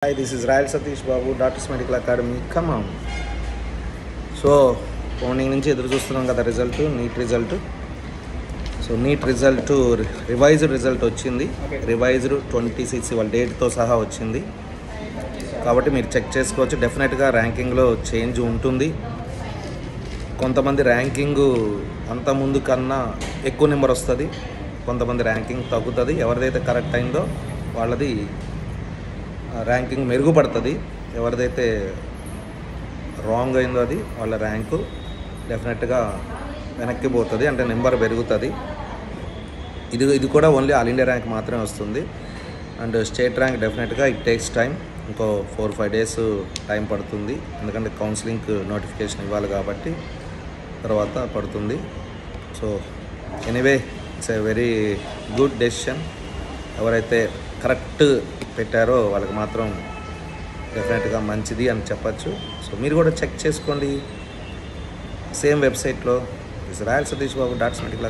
Hi, this is Rael Satish Babu, Doctors Medical Academy. Come on. So morning నుంచి ఎదురు చూస్తున్నాం కదా NEET result. So NEET result revised result వచ్చింది. Revised 26 వాళ్ళ డేట్తో సహా వచ్చింది. కాబట్టి మీరు చెక్ చేసుకోవచ్చు. డెఫినెట్గా ర్యాంకింగ్లో చేంజ్ ఉంటుంది. కొంతమంది ర్యాంకింగ్ అంత ముందు కన్నా ఎక్కువ నెంబర్ వస్తుంది, కొంతమంది ర్యాంకింగ్ తగ్గుతుంది. ఎవరిదైతే కరెక్ట్ అయిందో వాళ్ళది ర్యాంకింగ్ మెరుగుపడుతుంది. ఎవరిదైతే రాంగ్ అయిందో అది వాళ్ళ ర్యాంకు డెఫినెట్గా వెనక్కి పోతుంది, అంటే నెంబర్ పెరుగుతుంది. ఇది కూడా ఓన్లీ ఆల్ ఇండియా ర్యాంక్ మాత్రమే వస్తుంది. అండ్ స్టేట్ ర్యాంక్ డెఫినెట్గా ఇట్ టేక్స్ టైం. ఇంకో 4-5 డేస్ టైం పడుతుంది, ఎందుకంటే కౌన్సిలింగ్ నోటిఫికేషన్ ఇవ్వాలి కాబట్టి తర్వాత పడుతుంది. So anyway it's a very good decision. ఎవరైతే కరెక్ట్ పెట్టారో వాళ్ళకి మాత్రం డెఫినెట్గా మంచిది అని చెప్పచ్చు. సో మీరు కూడా చెక్ చేసుకోండి సేమ్ వెబ్సైట్లో. Royal Satish Babu, doctors medical